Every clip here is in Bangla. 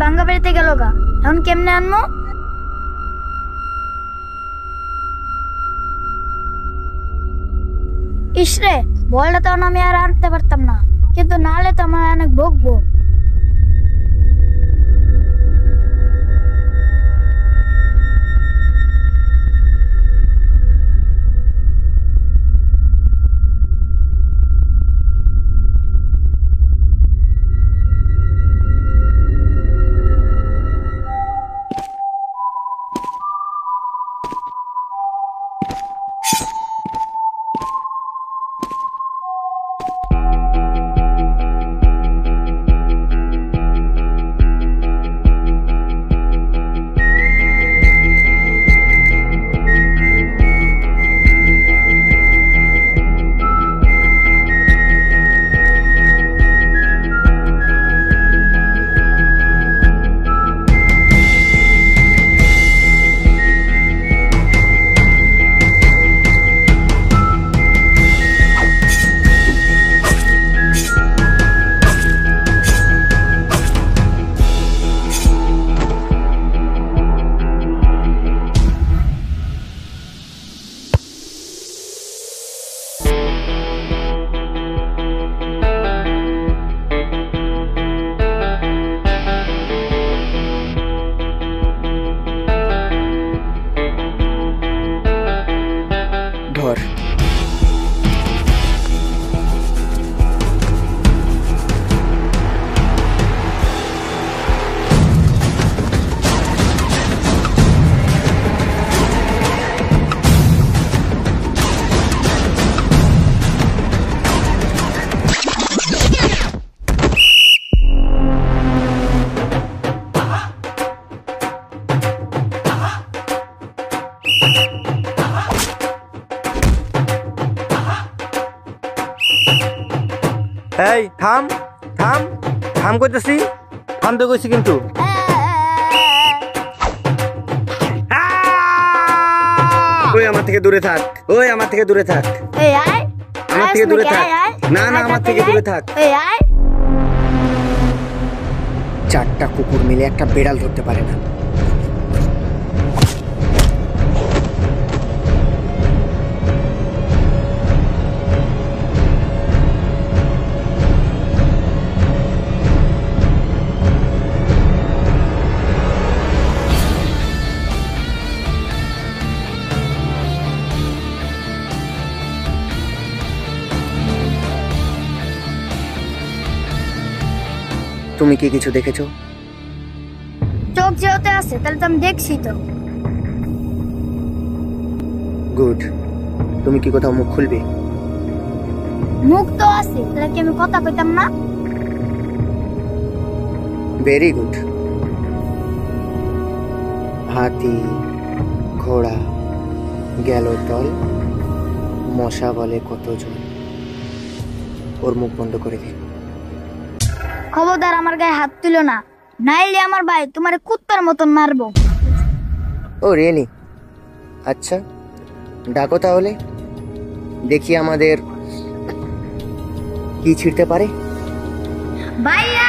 ভাঙ্গা বাড়িতে গেল গা, এখন কেমনে আনমো? ইসরে, বলটা তখন আমি আর আনতে পারতাম না, কিন্তু নাহলে তো আমার অনেক বকবো। ধর। এই থাম থাম থাম কইতেছি, থামতে কইছি কিন্তু। ওই আমার থেকে দূরে থাক, ওই আমার থেকে দূরে থাক, আমার থেকে দূরে থাক। না না, আমার থেকে দূরে থাক। চারটা কুকুর মিলে একটা বেড়াল ধরতে পারে না। তুমি কি কিছু দেখেছো? চোখ যেহেতু আছে তাহলে তো আমি দেখছি তো। গুড। তুমি কি কোথাও মুখ খুলবে? মুখ তো আছে, তাহলে কি আমি কথা কইতাম না? Very good. হাতি, ঘোড়া, গেল তল, মশা বলে কতজন। ওর মুখ বন্ধ করে দিন। খবরদার আমার গায়ে হাত তুলো না, নাইলে আমার ভাই তোমার কুত্তার মতন মারবো। ও রিয়েলি? আচ্ছা ডাকো তাহলে, দেখি আমাদের কি ছিড়তে পারে। ভাইয়া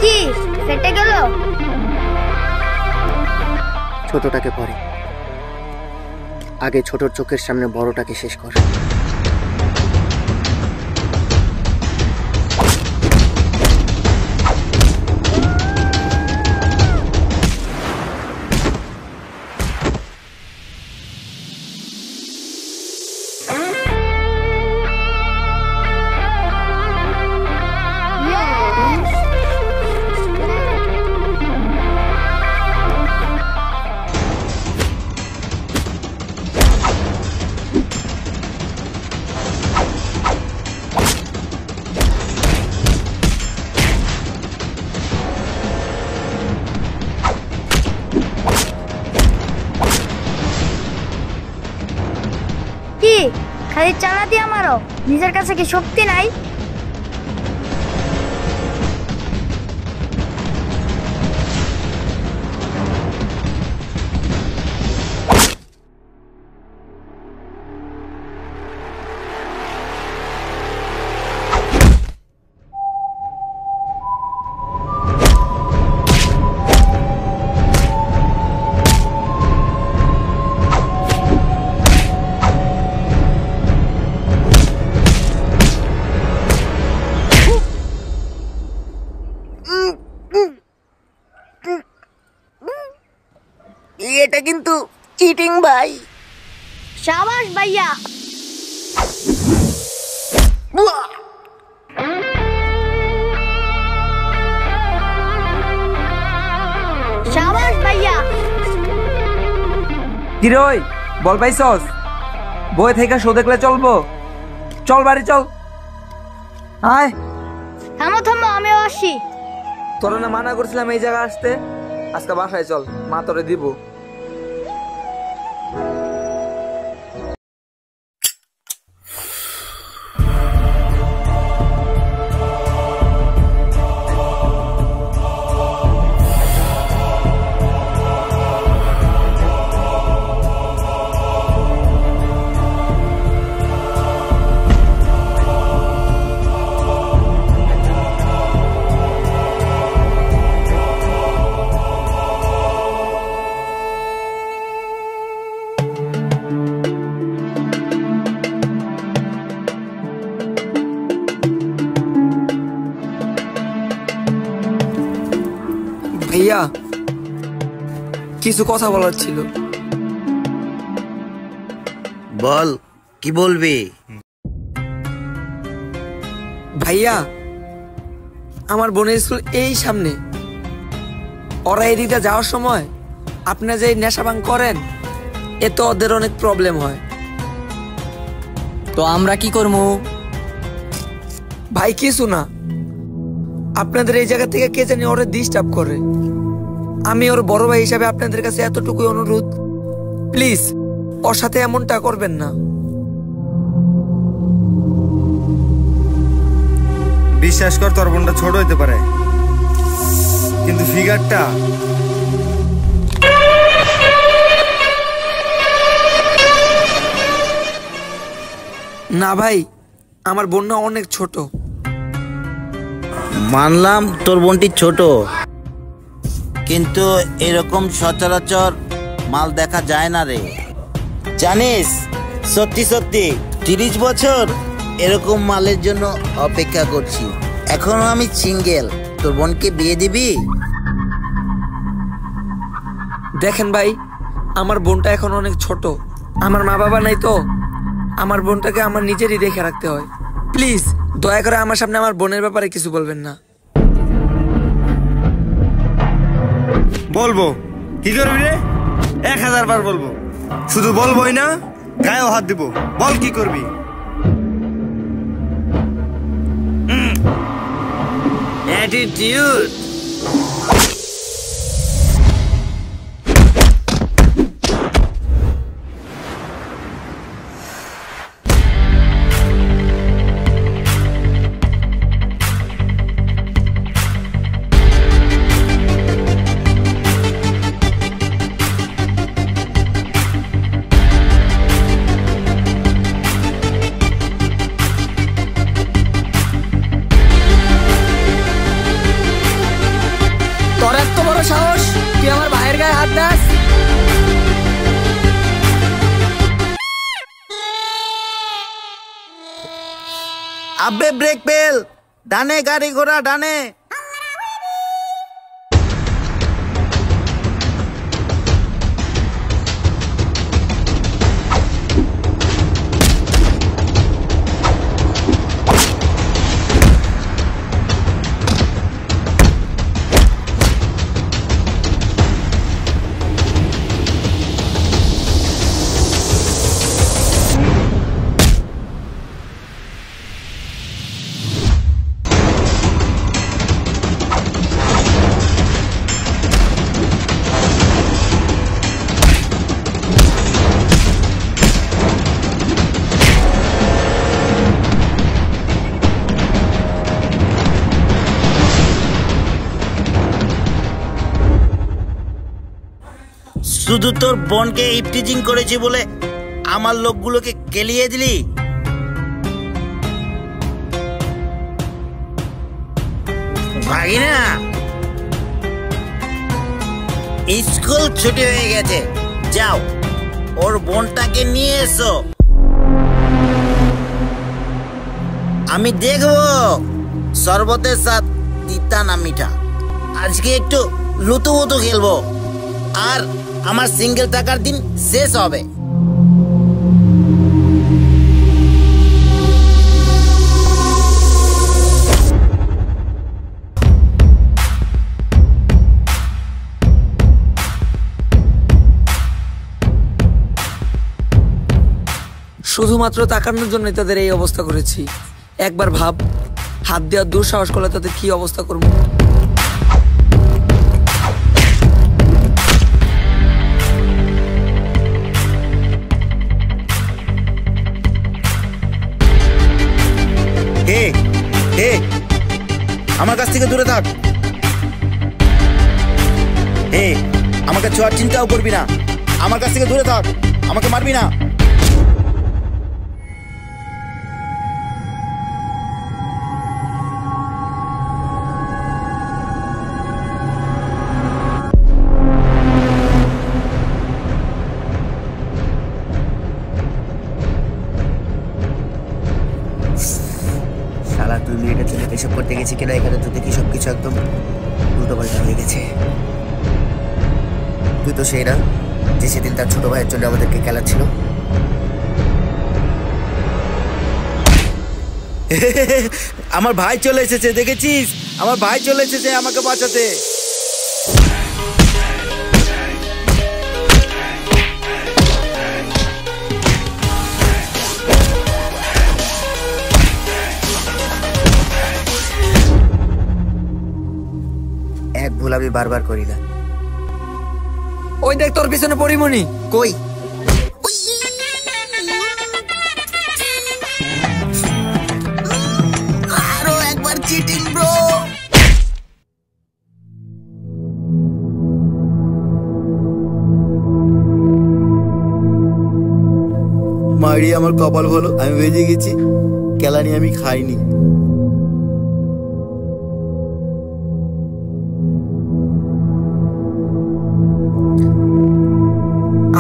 কি ফেটে গেল? ছোটটাকে পরে, আগে ছোটর চোখের সামনে বড়টাকে শেষ কর। খালি চালা দিয়ে আমারও নিজের কাছে কি শক্তি নাই? এটা কিন্তু চিটিং ভাই। শাবাশ ভাইয়া। শাবাশ ভাইয়া। কিরে ওই বল পাইছস? বই থেকে শো দেখলে চলবো? চল বাড়ি চল। আয়। থামো থামো, আমিও আসি। তোরা না মানা করছিলাম এই জায়গা আসতে? আজকে বাসায় চল, মা তোরে দিব। ভাইয়া কিছু কথা বলার ছিল। বল, কি বলবি? ভাইয়া আমার বোনের স্কুল এই সামনে, ওরা এই দিকটা যাওয়ার সময় আপনারা যে নেশা ভাঙ করেন এতে ওদের অনেক প্রবলেম হয়। তো আমরা কি করবো? ভাই কিছু না, আপনাদের এই জায়গা থেকে কে জানি ওরা ডিস্টার্ব করে। আমি ওর বড় ভাই হিসাবে আপনাদের কাছে এতটুকুই অনুরোধ, প্লিজ ওর সাথে এমনটা করবেন না। বিশ্বাস কর, তোর বোনটা ছোট হইতে পারে, কিন্তু ফিগারটা না ভাই, আমার বোনটা অনেক ছোট। মানলাম তোর বোনটি ছোট, কিন্তু এরকম সচরাচর মাল দেখা যায় না রে। জানিস, সত্যি সত্যি 30 বছর এরকম মালের জন্য অপেক্ষা করছি। এখনো আমি সিঙ্গেল। তোর বোনকে বিয়ে দিবি? দেখেন ভাই, আমার বোনটা এখন অনেক ছোট, আমার মা বাবা নাই, তো আমার বোনটাকে আমার নিজেরই দেখে রাখতে হয়। প্লিজ দয়া করে আমার সামনে আমার বোনের ব্যাপারে কিছু বলবেন না। বলবো? কি করবি রে? 1000 বার বলবো। শুধু বলবোই না, গায়েও হাত দিব। বল কি করবি? অ্যাটিটিউড। তোর এত বড় সাহস, তুই আমার ভাইয়ের গায়ে হাত দাস? আবে ব্রেক পেল, ডানে গাড়ি ঘোড়া ডানে। শুধু তোর বোনকে ইপটিজিং করেছি বলে আমার লোকগুলোকে কেলিয়ে দিলি? ভাগিনা, স্কুল ছুটি হয়ে গেছে, যাও ওর বোনটাকে নিয়ে এসো। আমি দেখবো শরবতের সাথ তিতা না মিঠা। আজকে একটু লুতুপুতু খেলবো আর আমার সিঙ্গেল থাকার দিন শেষ হবে। শুধুমাত্র তাকানোর জন্যই তাদের এই অবস্থা করেছি। একবার ভাব, হাত দেওয়ার দুঃসাহস করলে তাদের কি অবস্থা করবো। হে হে, আমার কাছ থেকে দূরে থাক। হে, আমাকে ছোঁয়ার চিন্তাও করবি না। আমার কাছ থেকে দূরে থাক, আমাকে মারবি না। শালা 2 মিনিটের জন্য পেশাব করতে গেছি কিনা, এখানে তো দেখি সবকিছু একদম উল্টো পাল্টা হয়ে গেছে। তুই তো সেই না যে সেদিন তার ছোট ভাইয়ের জন্য আমাদেরকে খেলাচ্ছিল। আমার ভাই চলে এসেছে, দেখেছিস? আমার ভাই চলে এসেছে আমাকে বাঁচাতে। এক ভুল আমি বারবার করি না। ওই দেখ তোর পিছনে পরিমণি। কই? আরো একবার চিটিং ব্রো। মারি, আমার কপাল ভালো, আমি বেঁচে গেছি। কেলানি আমি খাইনি।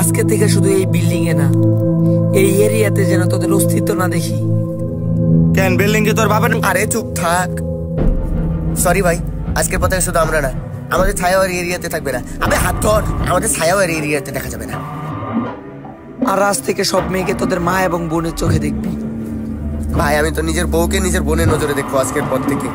আজকে থেকে শুধু এই বিল্ডিং এ না, এই এরিয়াতে যেন তোদের অস্তিত্ব না দেখি। কেন বিল্ডিং কি তোর বাবার? আরে চুপ থাক। সরি ভাই, আজকের পর থেকে শুধু আমরা না, আমাদের ছায়াও আর এরিয়াতে থাকবে না। আবে হাত ধর, আমাদের ছায়াও আর এরিয়াতে দেখা যাবে না। আর আজ থেকে সব মেয়েকে তোদের মা এবং বোনের চোখে দেখবি। ভাই আমি তো নিজের বউকে নিজের বোনের নজরে দেখবো আজকের পর থেকে।